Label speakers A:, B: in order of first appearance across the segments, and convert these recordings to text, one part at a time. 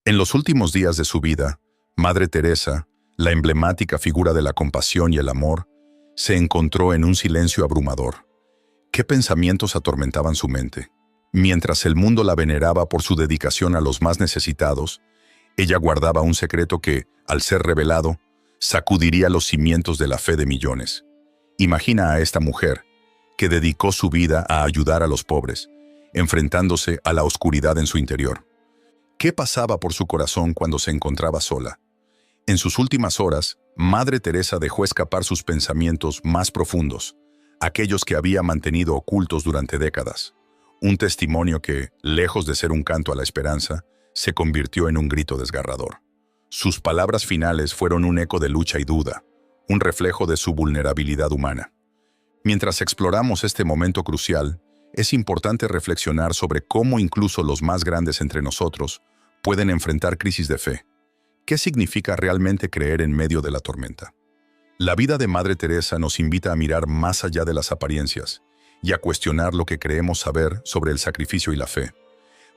A: En los últimos días de su vida, Madre Teresa, la emblemática figura de la compasión y el amor, se encontró en un silencio abrumador. ¿Qué pensamientos atormentaban su mente? Mientras el mundo la veneraba por su dedicación a los más necesitados, ella guardaba un secreto que, al ser revelado, sacudiría los cimientos de la fe de millones. Imagina a esta mujer, que dedicó su vida a ayudar a los pobres, enfrentándose a la oscuridad en su interior. ¿Qué pasaba por su corazón cuando se encontraba sola? En sus últimas horas, Madre Teresa dejó escapar sus pensamientos más profundos, aquellos que había mantenido ocultos durante décadas. Un testimonio que, lejos de ser un canto a la esperanza, se convirtió en un grito desgarrador. Sus palabras finales fueron un eco de lucha y duda, un reflejo de su vulnerabilidad humana. Mientras exploramos este momento crucial, es importante reflexionar sobre cómo incluso los más grandes entre nosotros pueden enfrentar crisis de fe. ¿Qué significa realmente creer en medio de la tormenta? La vida de Madre Teresa nos invita a mirar más allá de las apariencias y a cuestionar lo que creemos saber sobre el sacrificio y la fe.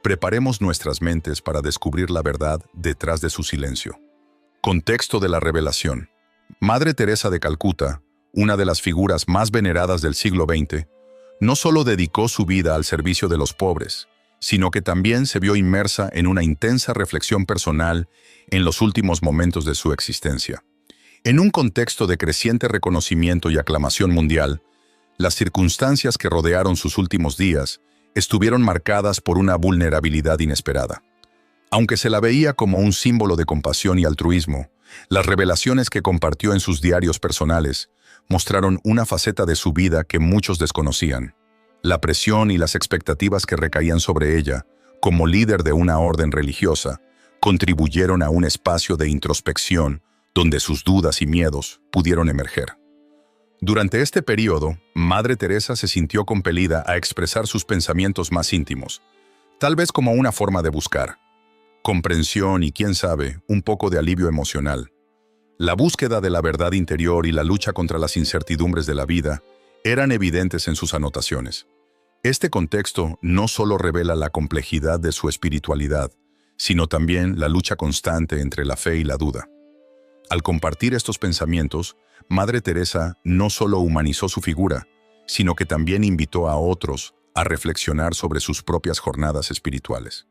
A: Preparemos nuestras mentes para descubrir la verdad detrás de su silencio. Contexto de la revelación. Madre Teresa de Calcuta, una de las figuras más veneradas del siglo XX, no solo dedicó su vida al servicio de los pobres, sino que también se vio inmersa en una intensa reflexión personal en los últimos momentos de su existencia. En un contexto de creciente reconocimiento y aclamación mundial, las circunstancias que rodearon sus últimos días estuvieron marcadas por una vulnerabilidad inesperada. Aunque se la veía como un símbolo de compasión y altruismo, las revelaciones que compartió en sus diarios personales mostraron una faceta de su vida que muchos desconocían. La presión y las expectativas que recaían sobre ella, como líder de una orden religiosa, contribuyeron a un espacio de introspección donde sus dudas y miedos pudieron emerger. Durante este periodo, Madre Teresa se sintió compelida a expresar sus pensamientos más íntimos, tal vez como una forma de buscar comprensión y, quién sabe, un poco de alivio emocional. La búsqueda de la verdad interior y la lucha contra las incertidumbres de la vida eran evidentes en sus anotaciones. Este contexto no solo revela la complejidad de su espiritualidad, sino también la lucha constante entre la fe y la duda. Al compartir estos pensamientos, Madre Teresa no solo humanizó su figura, sino que también invitó a otros a reflexionar sobre sus propias jornadas espirituales.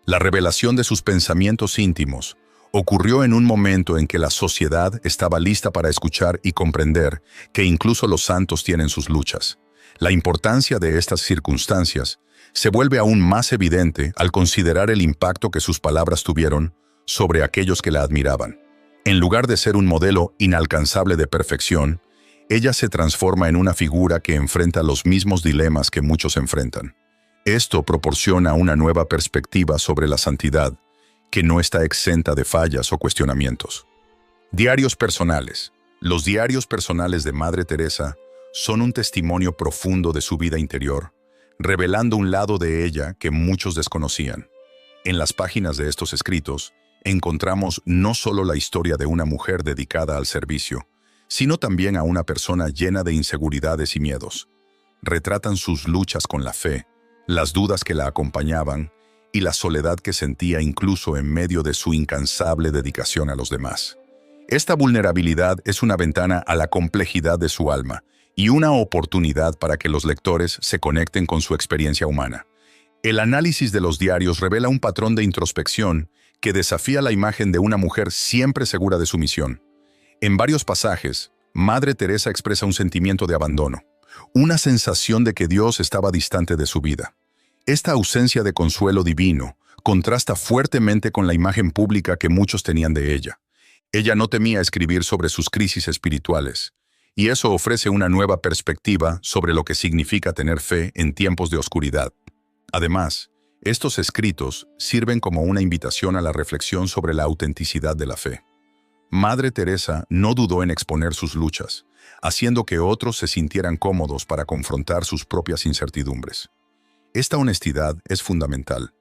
A: La revelación de sus pensamientos íntimos ocurrió en un momento en que la sociedad estaba lista para escuchar y comprender que incluso los santos tienen sus luchas. La importancia de estas circunstancias se vuelve aún más evidente al considerar el impacto que sus palabras tuvieron sobre aquellos que la admiraban. En lugar de ser un modelo inalcanzable de perfección, ella se transforma en una figura que enfrenta los mismos dilemas que muchos enfrentan. Esto proporciona una nueva perspectiva sobre la santidad, que no está exenta de fallas o cuestionamientos. Diarios personales. Los diarios personales de Madre Teresa son un testimonio profundo de su vida interior, revelando un lado de ella que muchos desconocían. En las páginas de estos escritos, encontramos no solo la historia de una mujer dedicada al servicio, sino también a una persona llena de inseguridades y miedos. Retratan sus luchas con la fe, las dudas que la acompañaban y la soledad que sentía incluso en medio de su incansable dedicación a los demás. Esta vulnerabilidad es una ventana a la complejidad de su alma y una oportunidad para que los lectores se conecten con su experiencia humana. El análisis de los diarios revela un patrón de introspección que desafía la imagen de una mujer siempre segura de su misión. En varios pasajes, Madre Teresa expresa un sentimiento de abandono, una sensación de que Dios estaba distante de su vida. Esta ausencia de consuelo divino contrasta fuertemente con la imagen pública que muchos tenían de ella. Ella no temía escribir sobre sus crisis espirituales, y eso ofrece una nueva perspectiva sobre lo que significa tener fe en tiempos de oscuridad. Además, estos escritos sirven como una invitación a la reflexión sobre la autenticidad de la fe. Madre Teresa no dudó en exponer sus luchas, haciendo que otros se sintieran cómodos para confrontar sus propias incertidumbres. Esta honestidad es fundamental,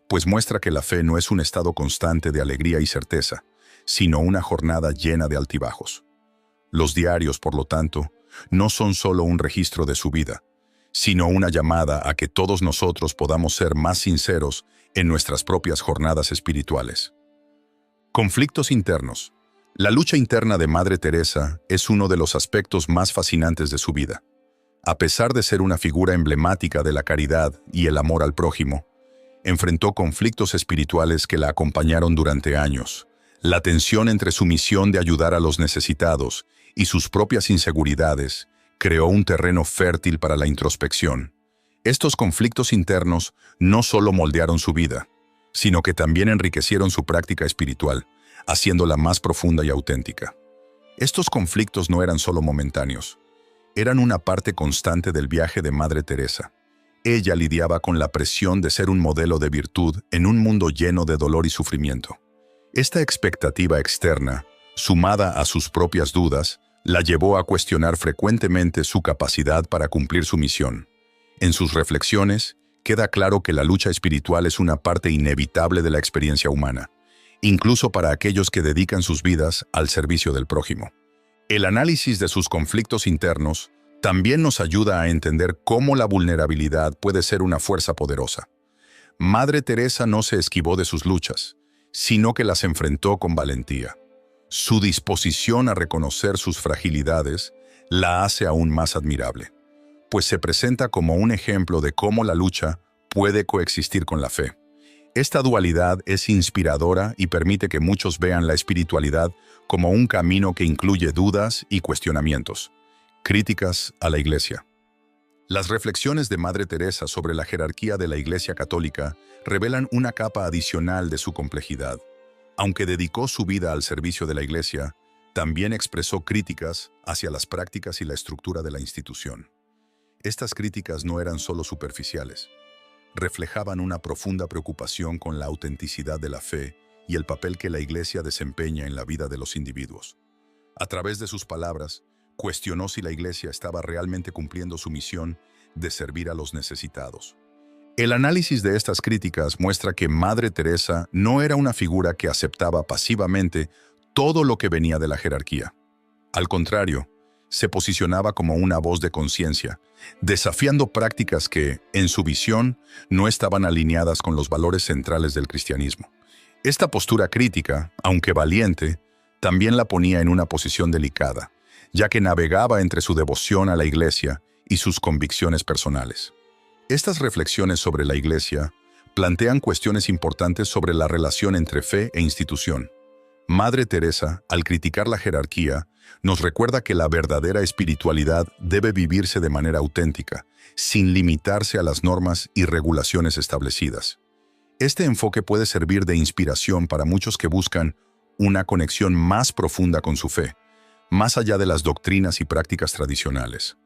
A: pues muestra que la fe no es un estado constante de alegría y certeza, sino una jornada llena de altibajos. Los diarios, por lo tanto, no son solo un registro de su vida, sino una llamada a que todos nosotros podamos ser más sinceros en nuestras propias jornadas espirituales. Conflictos internos. La lucha interna de Madre Teresa es uno de los aspectos más fascinantes de su vida. A pesar de ser una figura emblemática de la caridad y el amor al prójimo, enfrentó conflictos espirituales que la acompañaron durante años. La tensión entre su misión de ayudar a los necesitados y sus propias inseguridades creó un terreno fértil para la introspección. Estos conflictos internos no solo moldearon su vida, sino que también enriquecieron su práctica espiritual, haciéndola más profunda y auténtica. Estos conflictos no eran solo momentáneos, eran una parte constante del viaje de Madre Teresa. Ella lidiaba con la presión de ser un modelo de virtud en un mundo lleno de dolor y sufrimiento. Esta expectativa externa, sumada a sus propias dudas, la llevó a cuestionar frecuentemente su capacidad para cumplir su misión. En sus reflexiones, queda claro que la lucha espiritual es una parte inevitable de la experiencia humana, incluso para aquellos que dedican sus vidas al servicio del prójimo. El análisis de sus conflictos internos también nos ayuda a entender cómo la vulnerabilidad puede ser una fuerza poderosa. Madre Teresa no se esquivó de sus luchas, sino que las enfrentó con valentía. Su disposición a reconocer sus fragilidades la hace aún más admirable, pues se presenta como un ejemplo de cómo la lucha puede coexistir con la fe. Esta dualidad es inspiradora y permite que muchos vean la espiritualidad como un camino que incluye dudas y cuestionamientos. Críticas a la Iglesia. Las reflexiones de Madre Teresa sobre la jerarquía de la Iglesia Católica revelan una capa adicional de su complejidad. Aunque dedicó su vida al servicio de la Iglesia, también expresó críticas hacia las prácticas y la estructura de la institución. Estas críticas no eran solo superficiales. Reflejaban una profunda preocupación con la autenticidad de la fe y el papel que la Iglesia desempeña en la vida de los individuos. A través de sus palabras, cuestionó si la Iglesia estaba realmente cumpliendo su misión de servir a los necesitados. El análisis de estas críticas muestra que Madre Teresa no era una figura que aceptaba pasivamente todo lo que venía de la jerarquía. Al contrario, se posicionaba como una voz de conciencia, desafiando prácticas que, en su visión, no estaban alineadas con los valores centrales del cristianismo. Esta postura crítica, aunque valiente, también la ponía en una posición delicada, ya que navegaba entre su devoción a la Iglesia y sus convicciones personales. Estas reflexiones sobre la Iglesia plantean cuestiones importantes sobre la relación entre fe e institución. Madre Teresa, al criticar la jerarquía, nos recuerda que la verdadera espiritualidad debe vivirse de manera auténtica, sin limitarse a las normas y regulaciones establecidas. Este enfoque puede servir de inspiración para muchos que buscan una conexión más profunda con su fe, más allá de las doctrinas y prácticas tradicionales.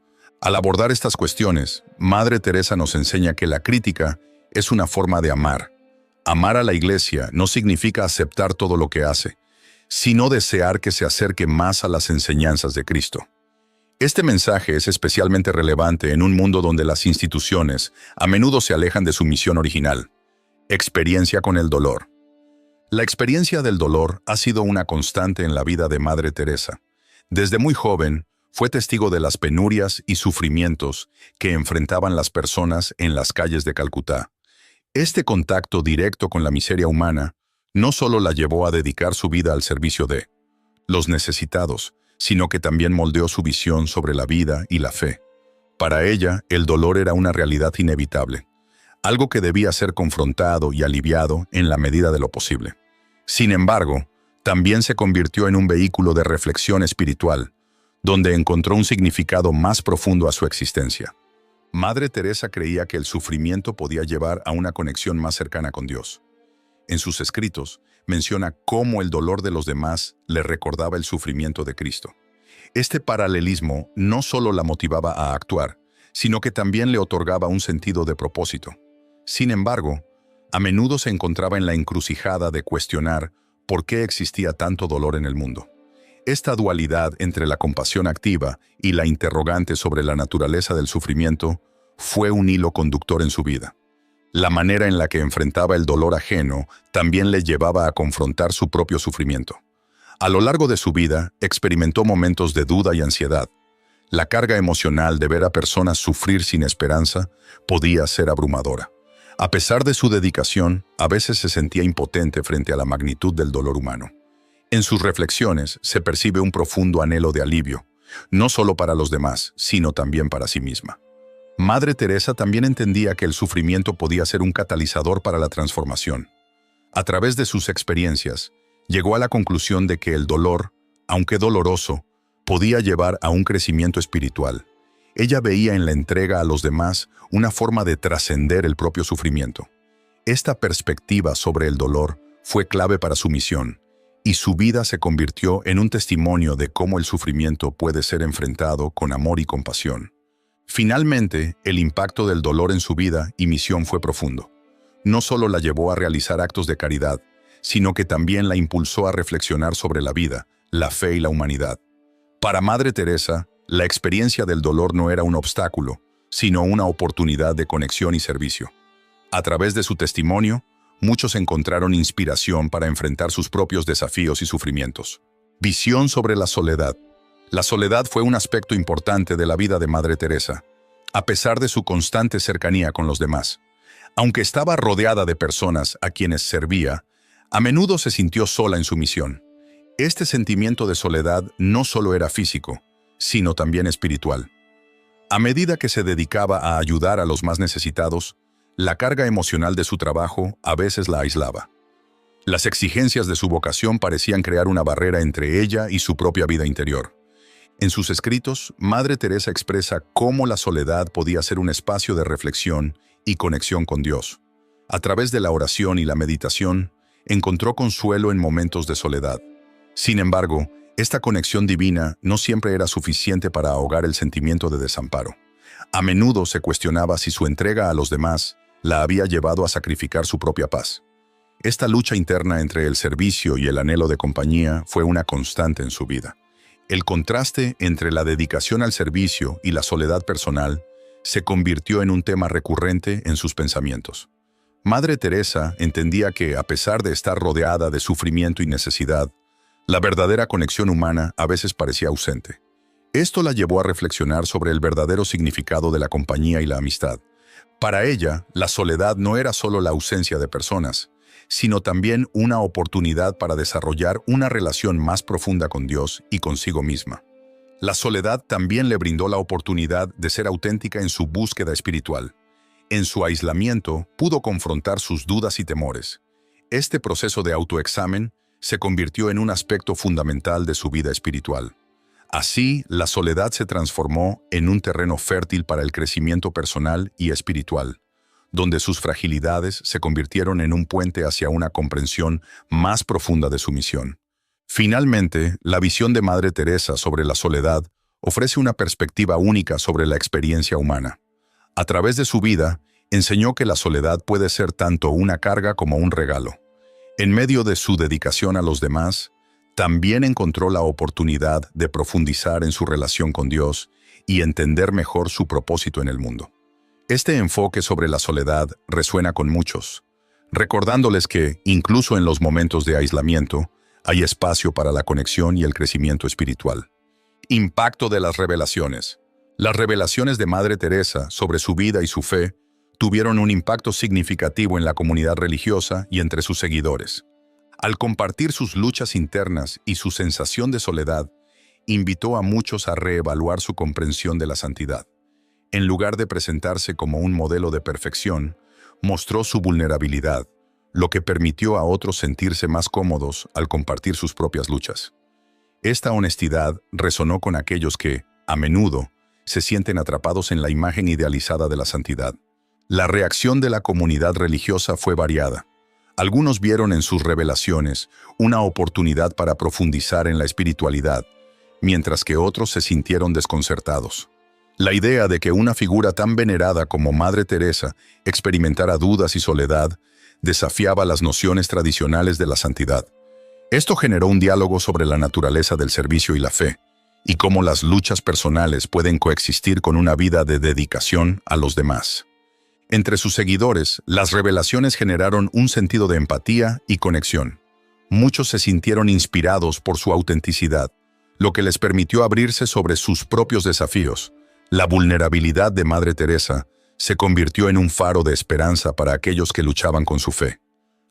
A: Al abordar estas cuestiones, Madre Teresa nos enseña que la crítica es una forma de amar. Amar a la Iglesia no significa aceptar todo lo que hace, sino desear que se acerque más a las enseñanzas de Cristo. Este mensaje es especialmente relevante en un mundo donde las instituciones a menudo se alejan de su misión original. Experiencia con el dolor. La experiencia del dolor ha sido una constante en la vida de Madre Teresa. Desde muy joven, fue testigo de las penurias y sufrimientos que enfrentaban las personas en las calles de Calcuta. Este contacto directo con la miseria humana no solo la llevó a dedicar su vida al servicio de los necesitados, sino que también moldeó su visión sobre la vida y la fe. Para ella, el dolor era una realidad inevitable, algo que debía ser confrontado y aliviado en la medida de lo posible. Sin embargo, también se convirtió en un vehículo de reflexión espiritual, donde encontró un significado más profundo a su existencia. Madre Teresa creía que el sufrimiento podía llevar a una conexión más cercana con Dios. En sus escritos, menciona cómo el dolor de los demás le recordaba el sufrimiento de Cristo. Este paralelismo no solo la motivaba a actuar, sino que también le otorgaba un sentido de propósito. Sin embargo, a menudo se encontraba en la encrucijada de cuestionar por qué existía tanto dolor en el mundo. Esta dualidad entre la compasión activa y la interrogante sobre la naturaleza del sufrimiento fue un hilo conductor en su vida. La manera en la que enfrentaba el dolor ajeno también le llevaba a confrontar su propio sufrimiento. A lo largo de su vida, experimentó momentos de duda y ansiedad. La carga emocional de ver a personas sufrir sin esperanza podía ser abrumadora. A pesar de su dedicación, a veces se sentía impotente frente a la magnitud del dolor humano. En sus reflexiones se percibe un profundo anhelo de alivio, no solo para los demás, sino también para sí misma. Madre Teresa también entendía que el sufrimiento podía ser un catalizador para la transformación. A través de sus experiencias, llegó a la conclusión de que el dolor, aunque doloroso, podía llevar a un crecimiento espiritual. Ella veía en la entrega a los demás una forma de trascender el propio sufrimiento. Esta perspectiva sobre el dolor fue clave para su misión, y su vida se convirtió en un testimonio de cómo el sufrimiento puede ser enfrentado con amor y compasión. Finalmente, el impacto del dolor en su vida y misión fue profundo. No solo la llevó a realizar actos de caridad, sino que también la impulsó a reflexionar sobre la vida, la fe y la humanidad. Para Madre Teresa, la experiencia del dolor no era un obstáculo, sino una oportunidad de conexión y servicio. A través de su testimonio, muchos encontraron inspiración para enfrentar sus propios desafíos y sufrimientos. Visión sobre la soledad. La soledad fue un aspecto importante de la vida de Madre Teresa, a pesar de su constante cercanía con los demás. Aunque estaba rodeada de personas a quienes servía, a menudo se sintió sola en su misión. Este sentimiento de soledad no solo era físico, sino también espiritual. A medida que se dedicaba a ayudar a los más necesitados, la carga emocional de su trabajo a veces la aislaba. Las exigencias de su vocación parecían crear una barrera entre ella y su propia vida interior. En sus escritos, Madre Teresa expresa cómo la soledad podía ser un espacio de reflexión y conexión con Dios. A través de la oración y la meditación, encontró consuelo en momentos de soledad. Sin embargo, esta conexión divina no siempre era suficiente para ahogar el sentimiento de desamparo. A menudo se cuestionaba si su entrega a los demás la había llevado a sacrificar su propia paz. Esta lucha interna entre el servicio y el anhelo de compañía fue una constante en su vida. El contraste entre la dedicación al servicio y la soledad personal se convirtió en un tema recurrente en sus pensamientos. Madre Teresa entendía que, a pesar de estar rodeada de sufrimiento y necesidad, la verdadera conexión humana a veces parecía ausente. Esto la llevó a reflexionar sobre el verdadero significado de la compañía y la amistad. Para ella, la soledad no era solo la ausencia de personas, sino también una oportunidad para desarrollar una relación más profunda con Dios y consigo misma. La soledad también le brindó la oportunidad de ser auténtica en su búsqueda espiritual. En su aislamiento, pudo confrontar sus dudas y temores. Este proceso de autoexamen se convirtió en un aspecto fundamental de su vida espiritual. Así, la soledad se transformó en un terreno fértil para el crecimiento personal y espiritual, donde sus fragilidades se convirtieron en un puente hacia una comprensión más profunda de su misión. Finalmente, la visión de Madre Teresa sobre la soledad ofrece una perspectiva única sobre la experiencia humana. A través de su vida, enseñó que la soledad puede ser tanto una carga como un regalo. En medio de su dedicación a los demás, también encontró la oportunidad de profundizar en su relación con Dios y entender mejor su propósito en el mundo. Este enfoque sobre la soledad resuena con muchos, recordándoles que, incluso en los momentos de aislamiento, hay espacio para la conexión y el crecimiento espiritual. Impacto de las revelaciones. Las revelaciones de Madre Teresa sobre su vida y su fe tuvieron un impacto significativo en la comunidad religiosa y entre sus seguidores. Al compartir sus luchas internas y su sensación de soledad, invitó a muchos a reevaluar su comprensión de la santidad. En lugar de presentarse como un modelo de perfección, mostró su vulnerabilidad, lo que permitió a otros sentirse más cómodos al compartir sus propias luchas. Esta honestidad resonó con aquellos que, a menudo, se sienten atrapados en la imagen idealizada de la santidad. La reacción de la comunidad religiosa fue variada. Algunos vieron en sus revelaciones una oportunidad para profundizar en la espiritualidad, mientras que otros se sintieron desconcertados. La idea de que una figura tan venerada como Madre Teresa experimentara dudas y soledad desafiaba las nociones tradicionales de la santidad. Esto generó un diálogo sobre la naturaleza del servicio y la fe, y cómo las luchas personales pueden coexistir con una vida de dedicación a los demás. Entre sus seguidores, las revelaciones generaron un sentido de empatía y conexión. Muchos se sintieron inspirados por su autenticidad, lo que les permitió abrirse sobre sus propios desafíos. La vulnerabilidad de Madre Teresa se convirtió en un faro de esperanza para aquellos que luchaban con su fe.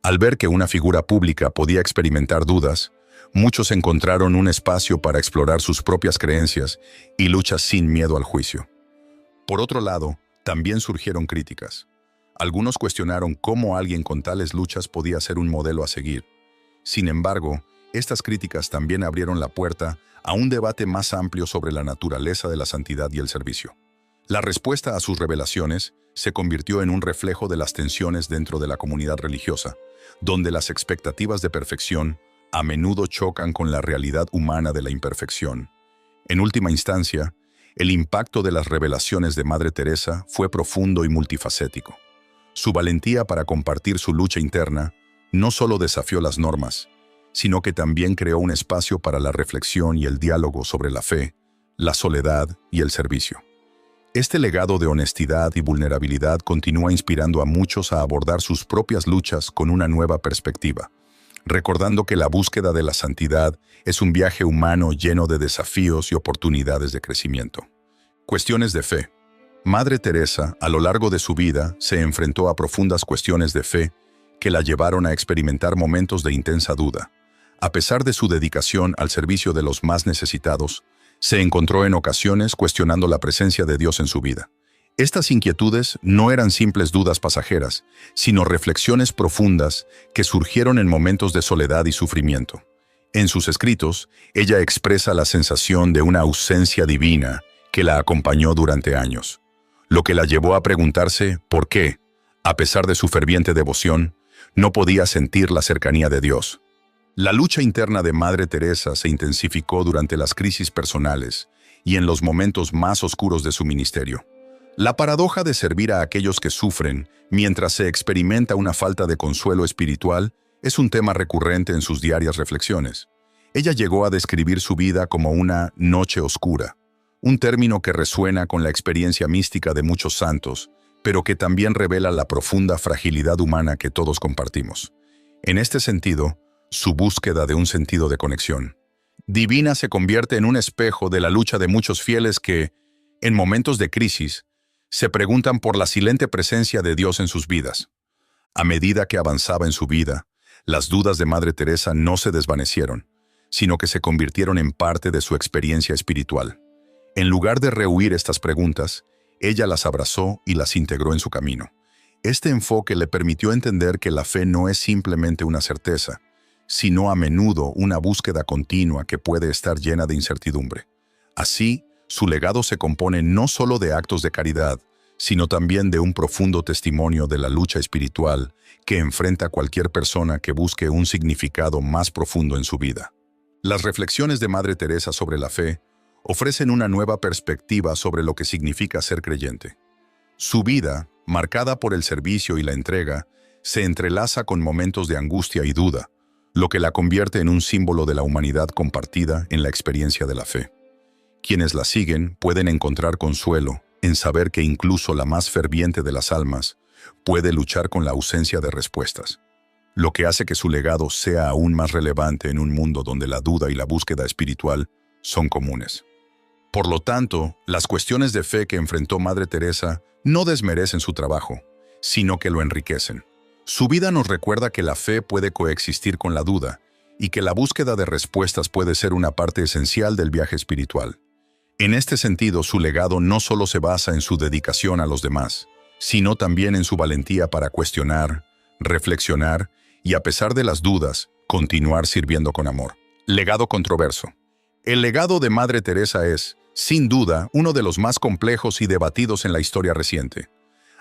A: Al ver que una figura pública podía experimentar dudas, muchos encontraron un espacio para explorar sus propias creencias y luchas sin miedo al juicio. Por otro lado, también surgieron críticas. Algunos cuestionaron cómo alguien con tales luchas podía ser un modelo a seguir. Sin embargo, estas críticas también abrieron la puerta a un debate más amplio sobre la naturaleza de la santidad y el servicio. La respuesta a sus revelaciones se convirtió en un reflejo de las tensiones dentro de la comunidad religiosa, donde las expectativas de perfección a menudo chocan con la realidad humana de la imperfección. En última instancia, el impacto de las revelaciones de Madre Teresa fue profundo y multifacético. Su valentía para compartir su lucha interna no solo desafió las normas, sino que también creó un espacio para la reflexión y el diálogo sobre la fe, la soledad y el servicio. Este legado de honestidad y vulnerabilidad continúa inspirando a muchos a abordar sus propias luchas con una nueva perspectiva, recordando que la búsqueda de la santidad es un viaje humano lleno de desafíos y oportunidades de crecimiento. Cuestiones de fe. Madre Teresa, a lo largo de su vida, se enfrentó a profundas cuestiones de fe que la llevaron a experimentar momentos de intensa duda. A pesar de su dedicación al servicio de los más necesitados, se encontró en ocasiones cuestionando la presencia de Dios en su vida. Estas inquietudes no eran simples dudas pasajeras, sino reflexiones profundas que surgieron en momentos de soledad y sufrimiento. En sus escritos, ella expresa la sensación de una ausencia divina que la acompañó durante años, lo que la llevó a preguntarse por qué, a pesar de su ferviente devoción, no podía sentir la cercanía de Dios. La lucha interna de Madre Teresa se intensificó durante las crisis personales y en los momentos más oscuros de su ministerio. La paradoja de servir a aquellos que sufren mientras se experimenta una falta de consuelo espiritual es un tema recurrente en sus diarias reflexiones. Ella llegó a describir su vida como una noche oscura, un término que resuena con la experiencia mística de muchos santos, pero que también revela la profunda fragilidad humana que todos compartimos. En este sentido, su búsqueda de un sentido de conexión divina se convierte en un espejo de la lucha de muchos fieles que, en momentos de crisis, se preguntan por la silente presencia de Dios en sus vidas. A medida que avanzaba en su vida, las dudas de Madre Teresa no se desvanecieron, sino que se convirtieron en parte de su experiencia espiritual. En lugar de rehuir estas preguntas, ella las abrazó y las integró en su camino. Este enfoque le permitió entender que la fe no es simplemente una certeza, sino a menudo una búsqueda continua que puede estar llena de incertidumbre. Así, su legado se compone no solo de actos de caridad, sino también de un profundo testimonio de la lucha espiritual que enfrenta cualquier persona que busque un significado más profundo en su vida. Las reflexiones de Madre Teresa sobre la fe ofrecen una nueva perspectiva sobre lo que significa ser creyente. Su vida, marcada por el servicio y la entrega, se entrelaza con momentos de angustia y duda, lo que la convierte en un símbolo de la humanidad compartida en la experiencia de la fe. Quienes la siguen pueden encontrar consuelo en saber que incluso la más ferviente de las almas puede luchar con la ausencia de respuestas, lo que hace que su legado sea aún más relevante en un mundo donde la duda y la búsqueda espiritual son comunes. Por lo tanto, las cuestiones de fe que enfrentó Madre Teresa no desmerecen su trabajo, sino que lo enriquecen. Su vida nos recuerda que la fe puede coexistir con la duda y que la búsqueda de respuestas puede ser una parte esencial del viaje espiritual. En este sentido, su legado no solo se basa en su dedicación a los demás, sino también en su valentía para cuestionar, reflexionar y, a pesar de las dudas, continuar sirviendo con amor. Legado controverso. El legado de Madre Teresa es, sin duda, uno de los más complejos y debatidos en la historia reciente.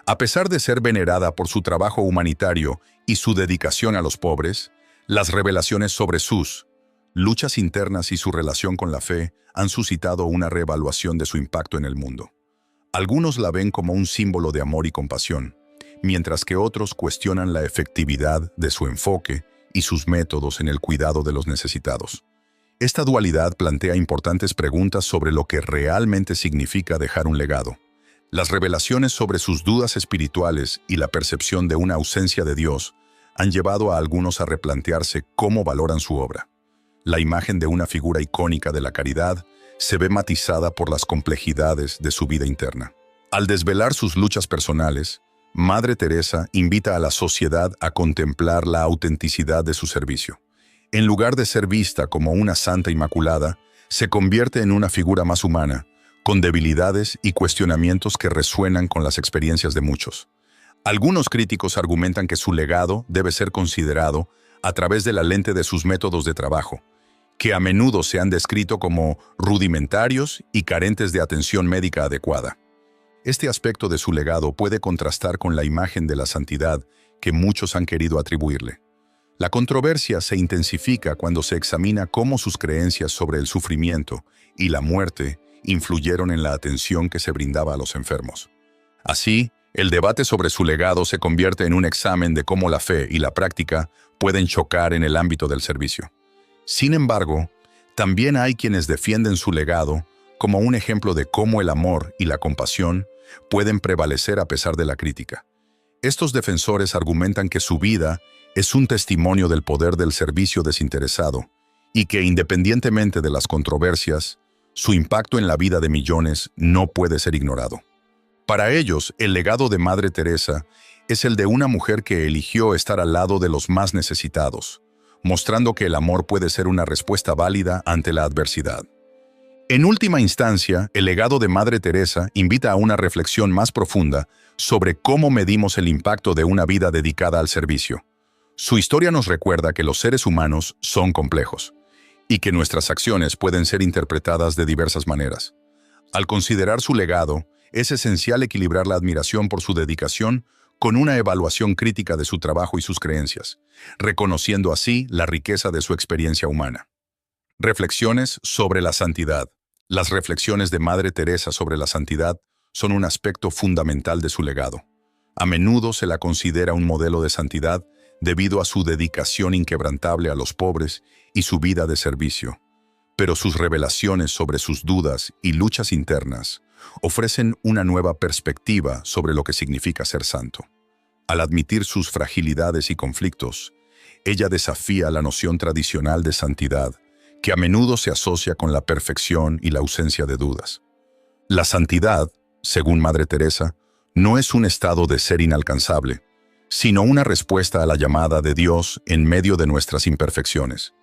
A: A pesar de ser venerada por su trabajo humanitario y su dedicación a los pobres, las revelaciones sobre sus luchas internas y su relación con la fe han suscitado una reevaluación de su impacto en el mundo. Algunos la ven como un símbolo de amor y compasión, mientras que otros cuestionan la efectividad de su enfoque y sus métodos en el cuidado de los necesitados. Esta dualidad plantea importantes preguntas sobre lo que realmente significa dejar un legado. Las revelaciones sobre sus dudas espirituales y la percepción de una ausencia de Dios han llevado a algunos a replantearse cómo valoran su obra. La imagen de una figura icónica de la caridad se ve matizada por las complejidades de su vida interna. Al desvelar sus luchas personales, Madre Teresa invita a la sociedad a contemplar la autenticidad de su servicio. En lugar de ser vista como una santa inmaculada, se convierte en una figura más humana, con debilidades y cuestionamientos que resuenan con las experiencias de muchos. Algunos críticos argumentan que su legado debe ser considerado a través de la lente de sus métodos de trabajo, que a menudo se han descrito como rudimentarios y carentes de atención médica adecuada. Este aspecto de su legado puede contrastar con la imagen de la santidad que muchos han querido atribuirle. La controversia se intensifica cuando se examina cómo sus creencias sobre el sufrimiento y la muerte influyeron en la atención que se brindaba a los enfermos. Así, el debate sobre su legado se convierte en un examen de cómo la fe y la práctica pueden chocar en el ámbito del servicio. Sin embargo, también hay quienes defienden su legado como un ejemplo de cómo el amor y la compasión pueden prevalecer a pesar de la crítica. Estos defensores argumentan que su vida es un testimonio del poder del servicio desinteresado y que, independientemente de las controversias, su impacto en la vida de millones no puede ser ignorado. Para ellos, el legado de Madre Teresa es el de una mujer que eligió estar al lado de los más necesitados, mostrando que el amor puede ser una respuesta válida ante la adversidad. En última instancia, el legado de Madre Teresa invita a una reflexión más profunda sobre cómo medimos el impacto de una vida dedicada al servicio. Su historia nos recuerda que los seres humanos son complejos y que nuestras acciones pueden ser interpretadas de diversas maneras. Al considerar su legado, es esencial equilibrar la admiración por su dedicación con una evaluación crítica de su trabajo y sus creencias, reconociendo así la riqueza de su experiencia humana. Reflexiones sobre la santidad. Las reflexiones de Madre Teresa sobre la santidad son un aspecto fundamental de su legado. A menudo se la considera un modelo de santidad debido a su dedicación inquebrantable a los pobres y su vida de servicio. Pero sus revelaciones sobre sus dudas y luchas internas ofrecen una nueva perspectiva sobre lo que significa ser santo. Al admitir sus fragilidades y conflictos, ella desafía la noción tradicional de santidad, que a menudo se asocia con la perfección y la ausencia de dudas. La santidad, según Madre Teresa, no es un estado de ser inalcanzable, sino una respuesta a la llamada de Dios en medio de nuestras imperfecciones.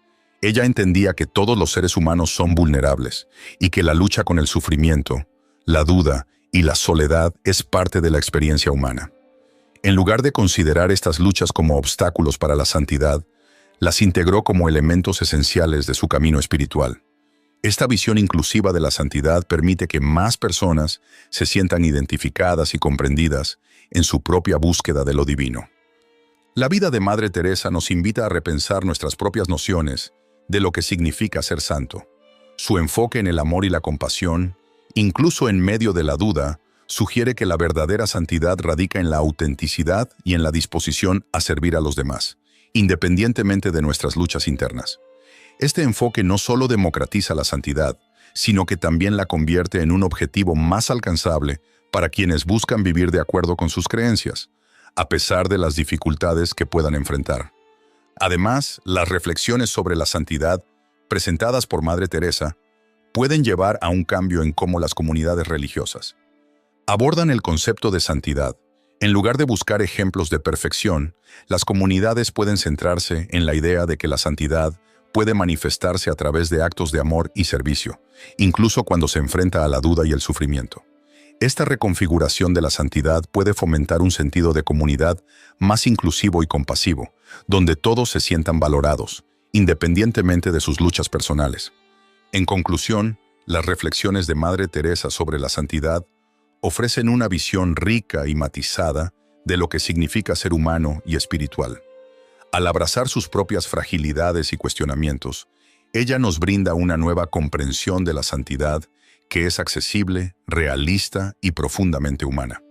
A: Ella entendía que todos los seres humanos son vulnerables y que la lucha con el sufrimiento, la duda y la soledad es parte de la experiencia humana. En lugar de considerar estas luchas como obstáculos para la santidad, las integró como elementos esenciales de su camino espiritual. Esta visión inclusiva de la santidad permite que más personas se sientan identificadas y comprendidas en su propia búsqueda de lo divino. La vida de Madre Teresa nos invita a repensar nuestras propias nociones de lo que significa ser santo. Su enfoque en el amor y la compasión, incluso en medio de la duda, sugiere que la verdadera santidad radica en la autenticidad y en la disposición a servir a los demás, independientemente de nuestras luchas internas. Este enfoque no solo democratiza la santidad, sino que también la convierte en un objetivo más alcanzable para quienes buscan vivir de acuerdo con sus creencias, a pesar de las dificultades que puedan enfrentar. Además, las reflexiones sobre la santidad, presentadas por Madre Teresa, pueden llevar a un cambio en cómo las comunidades religiosas abordan el concepto de santidad. En lugar de buscar ejemplos de perfección, las comunidades pueden centrarse en la idea de que la santidad puede manifestarse a través de actos de amor y servicio, incluso cuando se enfrenta a la duda y el sufrimiento. Esta reconfiguración de la santidad puede fomentar un sentido de comunidad más inclusivo y compasivo, donde todos se sientan valorados, independientemente de sus luchas personales. En conclusión, las reflexiones de Madre Teresa sobre la santidad ofrecen una visión rica y matizada de lo que significa ser humano y espiritual. Al abrazar sus propias fragilidades y cuestionamientos, ella nos brinda una nueva comprensión de la santidad que es accesible, realista y profundamente humana.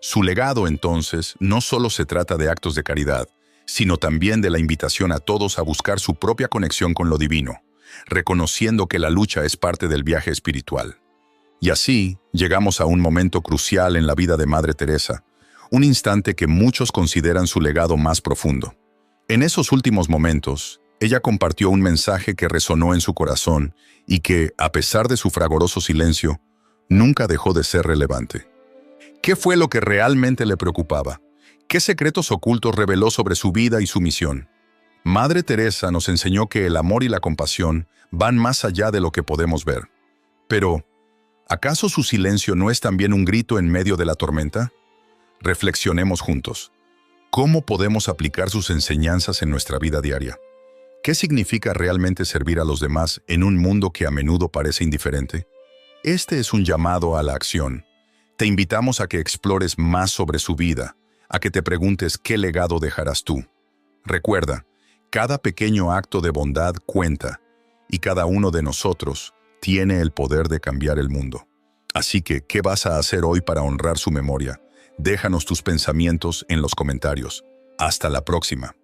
A: Su legado, entonces, no solo se trata de actos de caridad, sino también de la invitación a todos a buscar su propia conexión con lo divino, reconociendo que la lucha es parte del viaje espiritual. Y así, llegamos a un momento crucial en la vida de Madre Teresa, un instante que muchos consideran su legado más profundo. En esos últimos momentos, ella compartió un mensaje que resonó en su corazón y que, a pesar de su fragoroso silencio, nunca dejó de ser relevante. ¿Qué fue lo que realmente le preocupaba? ¿Qué secretos ocultos reveló sobre su vida y su misión? Madre Teresa nos enseñó que el amor y la compasión van más allá de lo que podemos ver. Pero, ¿acaso su silencio no es también un grito en medio de la tormenta? Reflexionemos juntos. ¿Cómo podemos aplicar sus enseñanzas en nuestra vida diaria? ¿Qué significa realmente servir a los demás en un mundo que a menudo parece indiferente? Este es un llamado a la acción. Te invitamos a que explores más sobre su vida, a que te preguntes qué legado dejarás tú. Recuerda, cada pequeño acto de bondad cuenta, y cada uno de nosotros tiene el poder de cambiar el mundo. Así que, ¿qué vas a hacer hoy para honrar su memoria? Déjanos tus pensamientos en los comentarios. Hasta la próxima.